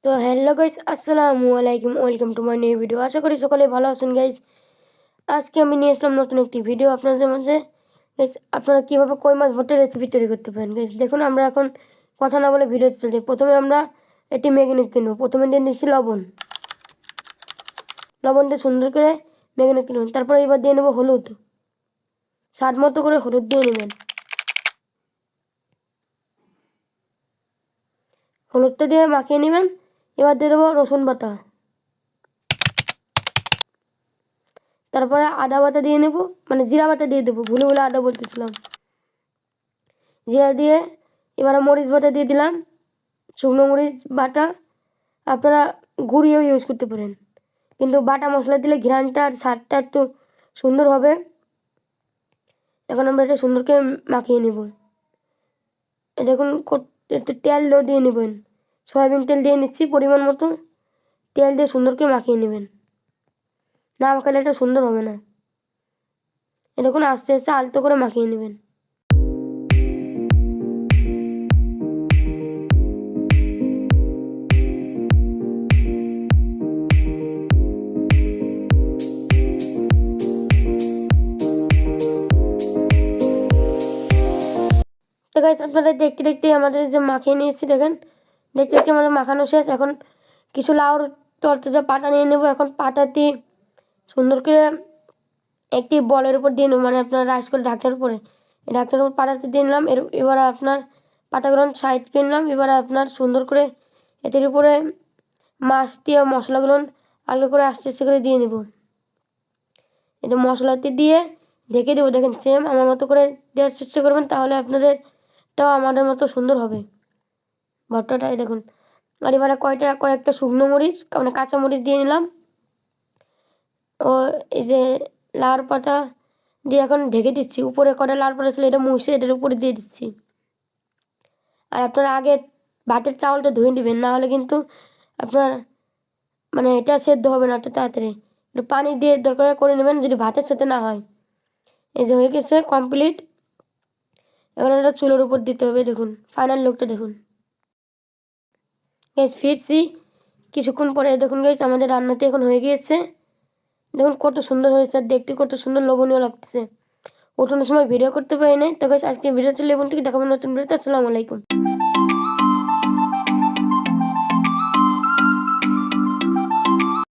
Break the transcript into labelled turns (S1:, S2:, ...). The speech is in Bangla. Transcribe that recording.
S1: তো হ্যালো গাইস, আসসালামু আলাইকুম। Welcome to my new video. আশা করি সকলে ভালো আছেন গাইস। আজকে আমি নিয়ে আসলাম নতুন একটি ভিডিও আপনাদের মাঝে। গাইস, আপনারা কীভাবে কই মাছ ভর্তার রেসিপি তৈরি করতে পারেন। গাইস দেখুন, আমরা এখন কথা না বলে ভিডিও চলছে। প্রথমে আমরা একটি ম্যাগনেট কিনবো। প্রথমে দিয়ে নিচ্ছি লবণ দিয়ে সুন্দর করে ম্যাগনেট কিনবেন। তারপরে এবার দিয়ে নেবো হলুদ, স্বাদ মতো করে হলুদ দিয়ে নেবেন। হলুদটা দিয়ে মাখিয়ে নেবেন। এবার দিয়ে দেবো রসুন বাটা, তারপরে আদা বাটা দিয়ে নেব, মানে জিরা বাটা দিয়ে দেবো, ভুলে ভুলে আদা বলতেছিলাম। জিরা দিয়ে এবারে মরিচ বাটা দিয়ে দিলাম, শুকনো মরিচ বাটা। আপনারা গুঁড়িও ইউজ করতে পারেন, কিন্তু বাটা মশলা দিলে ঘ্রাণটা আর স্বাদটা একটু সুন্দর হবে। এখন আমরা এটা সুন্দর করে মাখিয়ে নেব। দেখুন, একটু তেল দিয়ে নেবেন। সয়াবিন তেল দিয়ে নিচ্ছি পরিমাণ মতো। তেল দিয়ে সুন্দর করে মাখিয়ে নেবেন, না মাখালে এটা সুন্দর হবে না। দেখুন, আস্তে আস্তে আলতো করে মাখিয়ে নেবেন। তো গাইস, আপনারা দেখতে দেখতে আমাদের যে মাখিয়ে নিয়েছি, দেখেন দেখতে দেখতে আমাদের মাখানো শেষ। এখন কিছু লাউর তরতাজা পাটা নিয়ে নেব। এখন পাটাটি সুন্দর করে একটি বলের উপর দিয়ে নেব, মানে আপনার রাইস করে ঢাকনার উপরে। এই ঢাকনার উপর পাটাটি দিয়ে নিলাম। এবার আপনার পাটাগুলো সাইড করে নিলাম। এবার আপনার সুন্দর করে এটির উপরে মাছ দিয়ে মশলাগুলো আলু করে আস্তে আস্তে করে দিয়ে নেব। এই যে মশলাটি দিয়ে ঢেকে দেবো। দেখেন, সেম আমার মতো করে দেওয়ার চেষ্টা করবেন, তাহলে আপনাদেরটাও আমাদের মতো সুন্দর হবে ভর্তাটা। এই দেখুন, আর এবারে কয়েকটা শুকনো মরিচ, মানে কাঁচা মরিচ দিয়ে নিলাম। ও এই যে লাউর পাতা দিয়ে এখন ঢেকে দিচ্ছি। উপরে কটা লাউর পাতা ছিল, এটা মুছে এটার উপরে দিয়ে দিচ্ছি। আর আপনারা আগে ভাতের চাউলটা ধুয়ে নেবেন, না হলে কিন্তু আপনার মানে এটা সেদ্ধ হবে না এত তাড়াতাড়ি। একটু পানি দিয়ে দরকার করে নেবেন, যদি ভাতের সাথে না হয়। এই যে হয়ে গেছে কমপ্লিট। এখন এটা চুলোর উপর দিতে হবে। দেখুন ফাইনাল লুকটা দেখুন। গ্যাস ফিরছি কিছুক্ষণ পরে। দেখুন গ্যাস, আমাদের রান্নাতে এখন হয়ে গিয়েছে। দেখুন কত সুন্দর হয়েছে, আর দেখতে কত সুন্দর লোভনীয় লাগতেছে। ওঠানোর সময় ভিডিও করতে পারি নাই। তো গ্যাস, আজকে ভিডিও চলে এবং থেকে দেখাবো নতুন ভিডিওতে। আসসালামু আলাইকুম।